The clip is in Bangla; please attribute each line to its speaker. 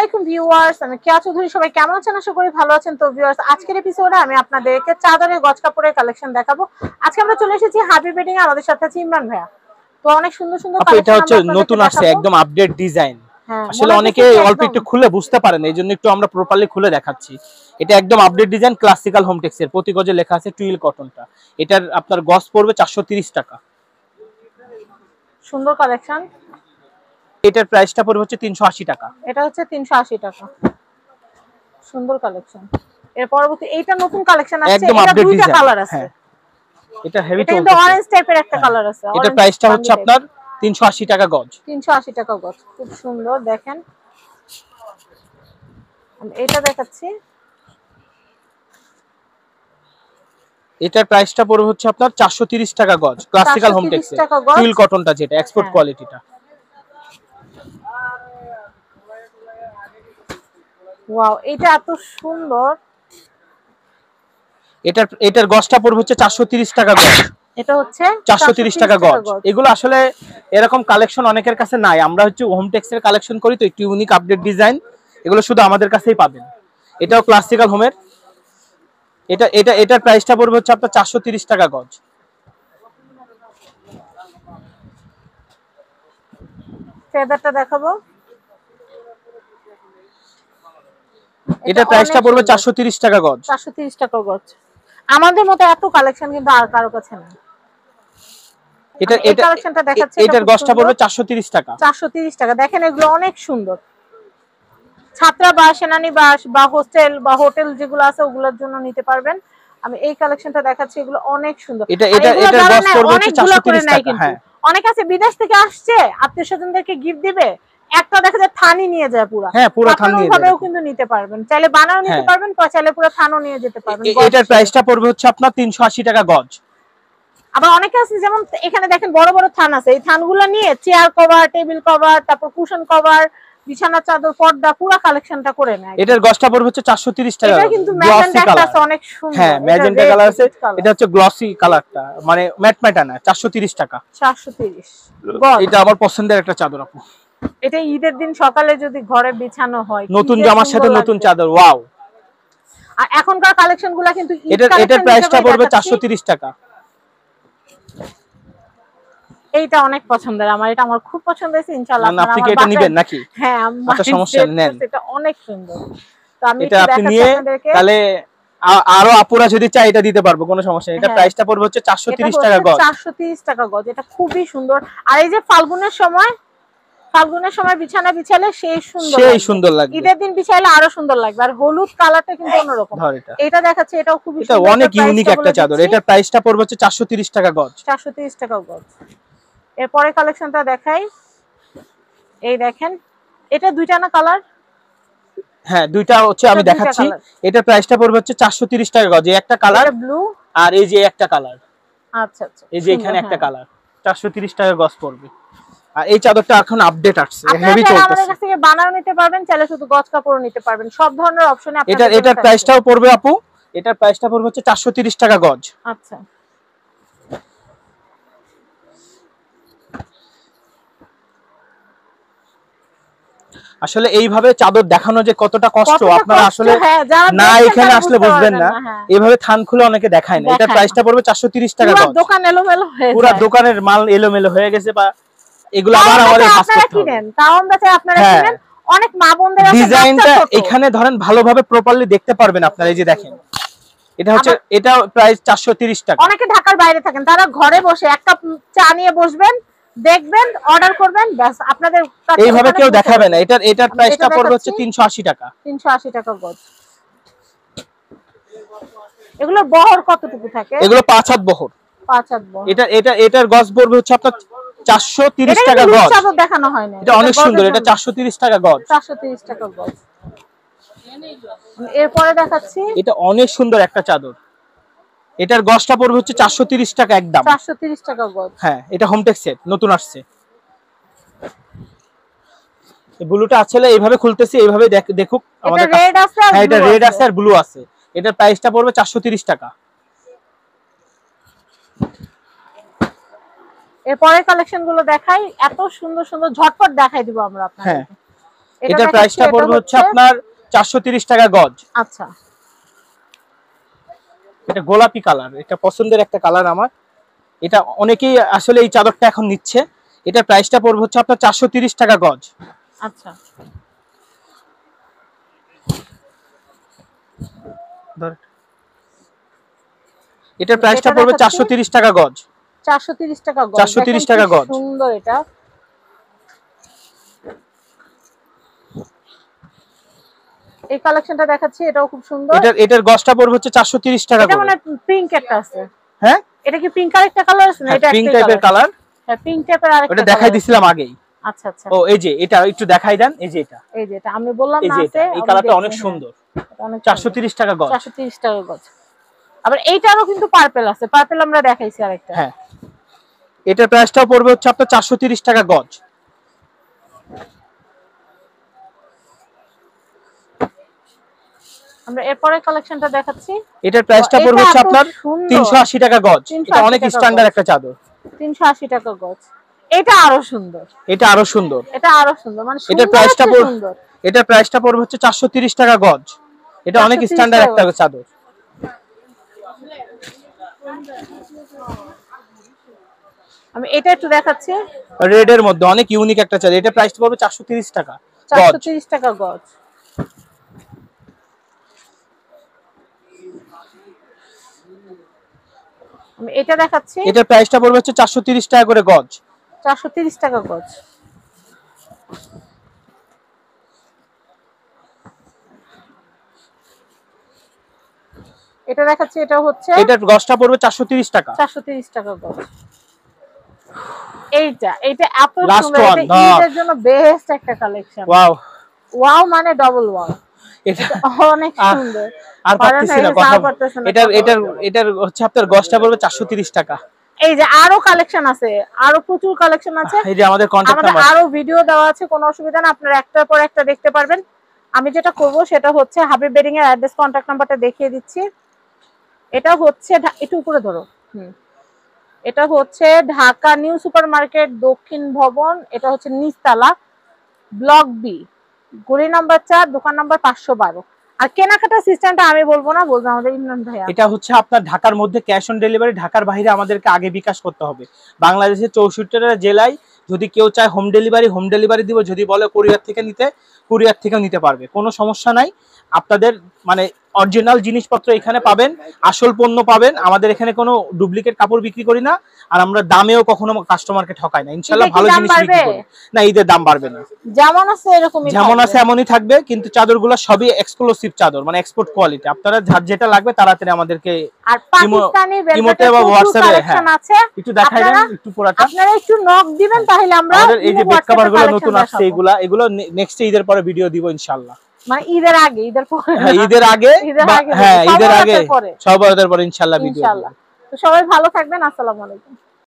Speaker 1: আলাইকুম ভিউয়ার্স, আমি কেয়া চৌধুরী। সবাই কেমন আছেন? আশা করি ভালো আছেন। তো ভিউয়ার্স, আজকের এপিসোডে আমি আপনাদেরকে চাদরের গজ কাপড়ের কালেকশন দেখাবো। আজকে আমরা চলে এসেছি হাবিব ওয়েডিং এ, আমাদের সাথে আছে ইমরান ভাইয়া। তো অনেক সুন্দর সুন্দর কালেকশন
Speaker 2: এটা হচ্ছে নতুন আসছে, একদম আপডেট ডিজাইন। আসলে অনেকে অল্প একটু খুলে বুঝতে পারেন, এইজন্য একটু আমরা প্রপারলি খুলে দেখাচ্ছি। এটা একদম আপডেট ডিজাইন, ক্লাসিক্যাল হোমটেক্স এর। প্রতি গজে লেখা আছে টুইল কটনটা। এটার আপনার গজ পড়বে 430 টাকা।
Speaker 1: সুন্দর কালেকশন।
Speaker 2: এটার প্রাইসটা পড়বে হচ্ছে 380 টাকা।
Speaker 1: এটা হচ্ছে 380 টাকা। সুন্দর কালেকশন। এর পরবর্তী এইটা নতুন কালেকশন আছে, এটা দুইটা কালার আছে।
Speaker 2: এটা হেভি টোন,
Speaker 1: এটা অরেঞ্জ টাইপের একটা কালার আছে।
Speaker 2: এটার প্রাইসটা হচ্ছে আপনার 380 টাকা গজ।
Speaker 1: 380 টাকা গজ। খুব সুন্দর, দেখেন। এটা দেখাচ্ছি,
Speaker 2: এটার প্রাইসটা পড়বে হচ্ছে আপনার 430 টাকা গজ। ক্লাসিক্যাল হোমটেক্স এর টুইল কটনটা, যেটা এক্সপোর্ট কোয়ালিটিটা।
Speaker 1: ওয়াও, এটা এত সুন্দর।
Speaker 2: এটার গজটা পড়বে হচ্ছে 430 টাকা গজ।
Speaker 1: এটা হচ্ছে
Speaker 2: 430 টাকা গজ। এগুলো আসলে এরকম কালেকশন অনেকের কাছে নাই। আমরা হচ্ছে হোমটেক্স এর কালেকশন করি, তো একটু ইউনিক আপডেট ডিজাইন। এগুলো শুধু আমাদের কাছেই পাবেন। এটাও ক্লাসিক্যাল হোমের। এটার প্রাইসটা পড়বে হচ্ছে আপনার 430 টাকা গজ।
Speaker 1: ফেদারটা দেখাবো।
Speaker 2: এটার প্রাইসটা পড়বে 430 টাকা গজ।
Speaker 1: 430 টাকা গজ। আমাদের মতো এত কালেকশন কিন্তু আর কারো কাছে নেই। এটা কালেকশনটা দেখাচ্ছে,
Speaker 2: এটার গজটা পড়বে 430 টাকা।
Speaker 1: 430 টাকা। দেখেন, এগুলো অনেক সুন্দর। ছাত্রাবাস, সেনানিবাস বা হোস্টেল বা হোটেল যেগুলো আছে ওগুলোর জন্য নিতে পারবেন। আমি এই কালেকশনটা দেখাচ্ছি, এগুলো অনেক সুন্দর।
Speaker 2: এটার গজ পড়বে হচ্ছে 430 টাকা। হ্যাঁ,
Speaker 1: অনেক আছে বিদেশ থেকে আসছে, আত্মীয়স্বজনদেরকে গিফট দিবে, একটা দেখা যায় থানই নিয়ে যায় পুরো।
Speaker 2: হ্যাঁ, পুরো থান নিয়ে যায়।
Speaker 1: ভাবেও কিন্তু নিতে পারবেন, চাইলে বানাও নিতে পারবেন, চাইলে পুরো থানও নিয়ে যেতে পারবেন।
Speaker 2: এটার প্রাইসটা পড়বে হচ্ছে আপনার 380 টাকা গজ।
Speaker 1: আবার অনেকে আছে, যেমন এখানে দেখেন বড় বড় থান আছে, এই থানগুলো নিয়ে চেয়ার কভার, টেবিল কভার, তারপর কুশন কভার, বিছানা চাদর, পর্দা, পুরো কালেকশনটা করে নেয়।
Speaker 2: এটার গজটা পড়বে হচ্ছে 430 টাকা।
Speaker 1: এটা কিন্তু ম্যাজেন্টা কালার, অনেক সুন্দর।
Speaker 2: হ্যাঁ, ম্যাজেন্টা কালার আছে। এটা হচ্ছে গ্লসি কালারটা, মানে ম্যাট ম্যাটা না। 430 টাকা।
Speaker 1: 430
Speaker 2: এটা আমার পছন্দের একটা চাদর আপু।
Speaker 1: এটা ঈদের দিন সকালে যদি ঘরে বিছানো হয়,
Speaker 2: নতুন জামার সাথে নতুন চাদর, ওয়াও।
Speaker 1: আর এখনকার কালেকশনগুলো কিন্তু
Speaker 2: এটার প্রাইসটা পড়বে 430 টাকা।
Speaker 1: এইটা অনেক পছন্দের আমার, এটা আমার খুব পছন্দ হয়েছে। ইনশাআল্লাহ
Speaker 2: আপনি কি এটা নেবেন নাকি?
Speaker 1: হ্যাঁ,
Speaker 2: আচ্ছা, সমস্যা নেন।
Speaker 1: এটা অনেক সুন্দর। তো আমি
Speaker 2: এটা আপনি নিয়ে তাহলে আরো আপুরা যদি চাই এটা দিতে পারবো, কোনো সমস্যা নেই। এটা প্রাইসটা পড়বে হচ্ছে 430 টাকা গজ।
Speaker 1: 430 টাকা গজ। এটা খুবই সুন্দর। আর এই যে ফাল্গুনের সময় বিছানা বিছালে সেই সুন্দর লাগবে। ঈদের দিন বিছাইলে আরো সুন্দর লাগবে। আর হলুদ কালারটা কিন্তু অন্যরকম। এটা দেখাচ্ছে, এটাও খুবই সুন্দর।
Speaker 2: এটা অনেক ইউনিক একটা চাদর। এটার প্রাইসটা পড়বে হচ্ছে 430 টাকা গজ।
Speaker 1: 430 টাকা গজ। এরপরে কালেকশনটা দেখাই। এই দেখেন, এটা দুইটা না কালার?
Speaker 2: হ্যাঁ, দুইটা হচ্ছে আমি দেখাচ্ছি। এটার প্রাইসটা পড়বে হচ্ছে 430 টাকা গজ। এই একটা কালার,
Speaker 1: ব্লু,
Speaker 2: আর এই যে একটা কালার।
Speaker 1: আচ্ছা আচ্ছা,
Speaker 2: এই যে এখানে একটা কালার। 430 টাকা গজ পড়বে। আর এই চাদরটা এখন আপডেট আসছে, হেভি চলতেছে।
Speaker 1: আমাদের কাছ থেকে বানানো নিতে পারবেন, চাইলে শুধু গজ কাপড় নিতে পারবেন। সব ধরনের অপশনে আপনাদের।
Speaker 2: এটার প্রাইসটাও পড়বে আপু, এটার প্রাইসটা পড়বে হচ্ছে 430 টাকা গজ।
Speaker 1: আচ্ছা,
Speaker 2: আসলে এইভাবে চাদর দেখানো যে কতটা কষ্ট, আপনারা আসলে না এখানে আসলে বুঝবেন না। এইভাবে থান খুলে অনেকে দেখায় না। এটার প্রাইসটা পড়বে 430 টাকা গজ।
Speaker 1: দোকান এলোমেলো হয়ে যায়,
Speaker 2: পুরো দোকানের মাল এলোমেলো হয়ে গেছে, বা এগুলো আবার আমাদের ভাঁজ করতে হবে।
Speaker 1: তাও আমরা চাই আপনারা কিনেন। অনেক মা বোনদের আছে,
Speaker 2: ডিজাইনটা এখানে ধরেন ভালোভাবে প্রপারলি দেখতে পারবেন আপনারা। এই যে দেখেন, এটা প্রাইস 430 টাকা।
Speaker 1: অনেকে ঢাকার বাইরে থাকেন, তারা ঘরে বসে এক কাপ চা নিয়ে বসবেন, দেখবেন, অর্ডার করবেন, ব্যাস আপনাদের
Speaker 2: এইভাবে কেউ দেখাবে না। এটার প্রাইসটা পড়বে হচ্ছে 380 টাকা।
Speaker 1: 380 টাকা গজ। এগুলোর বহর কতটুকু থাকে?
Speaker 2: এগুলো 5 হাত বহর।
Speaker 1: 5 হাত বহর।
Speaker 2: এটার গজ পড়বে হচ্ছে আপনার 430 টাকা গজ।
Speaker 1: এটা চাদর দেখানো হয় না।
Speaker 2: এটা অনেক সুন্দর। এটা 430 টাকা গজ।
Speaker 1: 430 টাকা গজ। এরপরে দেখাচ্ছি,
Speaker 2: এটা অনেক সুন্দর একটা চাদর। এটার গজটা পড়বে হচ্ছে 430 টাকা একদম।
Speaker 1: 430 টাকা গজ।
Speaker 2: হ্যাঁ, এটা হোমটেক্স সেট, নতুন আসছে। এই ব্লুটা আসলে এইভাবে খুলতেছি, এইভাবে দেখুক আমাদের কাছে।
Speaker 1: রেড আছে,
Speaker 2: হ্যাঁ, এটা রেড আছে আর ব্লু আছে। এটার প্রাইসটা পড়বে 430 টাকা।
Speaker 1: এরপরে কালেকশন গুলো দেখাই। এত সুন্দর সুন্দর ঝটপট দেখাই দিব আমরা আপনাদের।
Speaker 2: হ্যাঁ, এটার প্রাইসটা পড়বে হচ্ছে আপনার 430 টাকা গজ।
Speaker 1: আচ্ছা,
Speaker 2: এটা গোলাপি কালার, এটা পছন্দের একটা কালার আমার। এটা অনেকেই আসলে এই চাদরটা এখন নিচ্ছে। এটার প্রাইসটা পড়বে হচ্ছে আপনার 430 টাকা গজ।
Speaker 1: আচ্ছা,
Speaker 2: এটার প্রাইসটা পড়বে 430 টাকা গজ।
Speaker 1: 430 টাকা গজ,
Speaker 2: 430 টাকা গজ।
Speaker 1: সুন্দর। এটা এই কালেকশনটা দেখাচ্ছি, এটাও খুব সুন্দর।
Speaker 2: এটার গজটা পড়বে হচ্ছে 430 টাকা।
Speaker 1: এটা মানে পিঙ্ক একটা আছে।
Speaker 2: হ্যাঁ,
Speaker 1: এটা কি পিঙ্ক আরেকটা কালার আছে না? এটা
Speaker 2: পিঙ্ক টাইপের কালার।
Speaker 1: হ্যাঁ, পিঙ্ক টাইপের আরেকটা।
Speaker 2: ওটা দেখাই দিছিলাম আগেই।
Speaker 1: আচ্ছা আচ্ছা।
Speaker 2: ও এই যে এটা একটু দেখাই দেন। এই যে এটা
Speaker 1: আমি বললাম না আছে,
Speaker 2: এই কালারটা অনেক সুন্দর। 430 টাকা গজ।
Speaker 1: 430 টাকা গজ। আবার এইটারও কিন্তু পার্পল আছে, পার্পল আমরা দেখাইছি আরেকটা।
Speaker 2: হ্যাঁ, এটার প্রাইসটাও পড়বে হচ্ছে আপনার 430 টাকা গজ।
Speaker 1: আমরা এরপরে কালেকশনটা দেখাচ্ছি।
Speaker 2: এটার প্রাইসটা পড়বে হচ্ছে আপনার 380 টাকা গজ। এটা অনেক স্ট্যান্ডার্ড একটা চাদর।
Speaker 1: 380 টাকা গজ। এটা আরো সুন্দর।
Speaker 2: এটা আরো সুন্দর।
Speaker 1: এটা আরো সুন্দর, মানে
Speaker 2: এটার প্রাইসটা সুন্দর। এটার প্রাইসটা পড়বে হচ্ছে 430 টাকা গজ। এটা অনেক স্ট্যান্ডার্ড একটা চাদর।
Speaker 1: আমি এটা একটু দেখাচ্ছি,
Speaker 2: রেড এর মধ্যে অনেক ইউনিক একটা চাদর। এটা প্রাইসটা পড়বে 430 টাকা।
Speaker 1: 430 টাকা গজ। আমি এটা দেখাচ্ছি,
Speaker 2: এটার প্রাইসটা পড়বে হচ্ছে 430 টাকা করে গজ।
Speaker 1: 430 টাকা গজ। এটা দেখাচ্ছি, এটা হচ্ছে
Speaker 2: এটার গজটা পড়বে 430 টাকা।
Speaker 1: 430 টাকা গজ। এইটা এত
Speaker 2: লাস্ট
Speaker 1: সুন্দর,
Speaker 2: ওয়ান
Speaker 1: এটা ঈদের জন্য বেস্ট একটা কালেকশন।
Speaker 2: ওয়াও,
Speaker 1: ওয়াও মানে ডাবল ওয়াও।
Speaker 2: এটা
Speaker 1: অনেক সুন্দর।
Speaker 2: আর পারতেছি না কথা। এটার হচ্ছে আপনার গজটা পড়বে 430 টাকা।
Speaker 1: এই যে আরো কালেকশন আছে, আরো প্রচুর কালেকশন আছে।
Speaker 2: এই যে আমাদের কন্টাক্ট নাম্বার,
Speaker 1: আরো ভিডিও দেওয়া আছে, কোনো অসুবিধা না, আপনারা একটার পর একটা দেখতে পারবেন। আমি যেটা করব সেটা হচ্ছে হাবিব বেডিং এর অ্যাড্রেস, কন্টাক্ট নাম্বারটা দেখিয়ে দিচ্ছি। এটা হচ্ছে একটু উপরে ধরো। এটা হচ্ছে ঢাকা নিউ সুপার মার্কেট দক্ষিণ ভবন। এটা হচ্ছে নিচতলা, ব্লক বি, গলি নাম্বার 4, দোকান নাম্বার 512। আর কেনাকাটা সিস্টেমটা আমি বলবো না, বলবো আমাদের ইমরান ভাইয়া।
Speaker 2: এটা হচ্ছে আপনার ঢাকার মধ্যে ক্যাশ অন ডেলিভারি, ঢাকার বাইরে আমাদেরকে আগে বিকাশ করতে হবে। বাংলাদেশের 64টা জেলায় যদি কেউ চায় হোম ডেলিভারি দিব। যদি বলে কুরিয়ার থেকে নিতে, কুরিয়ার থেকেও নিতে পারবে, কোনো সমস্যা নাই। আপনাদের মানে অরিজিনাল জিনিসপত্র এখানে পাবেন, আসল পণ্য পাবেন। আমাদের এখানে কোনো ডুপ্লিকেট কাপড় বিক্রি করি না, আর আমরা দামেও কখনো কাস্টমারকে ঠকাই না। ইনশাআল্লাহ ভালো জিনিস বিক্রি করি। না, ঈদের দাম বাড়বে না,
Speaker 1: যেমন আছে এরকমই,
Speaker 2: যেমন আছে এমনই থাকবে। কিন্তু চাদরগুলো সবই এক্সক্লুসিভ চাদর, মানে এক্সপোর্ট কোয়ালিটি। আপনারা যার যেটা লাগবে তাড়াতাড়ি আমাদেরকে
Speaker 1: আর পাকিস্তানি
Speaker 2: ইমোতে বা হোয়াটসঅ্যাপে
Speaker 1: আছে,
Speaker 2: একটু দেখাই দেন একটু পুরাটা।
Speaker 1: আপনারা একটু নক দিবেন, তাহলে আমরা
Speaker 2: এই যে বেড কভারগুলো নতুন আসছে, এগুলো নেক্সট ঈদের পরে ভিডিও দিব ইনশাআল্লাহ।
Speaker 1: মানে ঈদের আগে, ঈদের পরে,
Speaker 2: হ্যাঁ ঈদের আগে, হ্যাঁ ঈদের আগে, সব ঈদের পরে ইনশাআল্লাহ ভিডিও।
Speaker 1: ইনশাআল্লাহ। তো সবাই ভালো থাকবেন, আসসালামু আলাইকুম।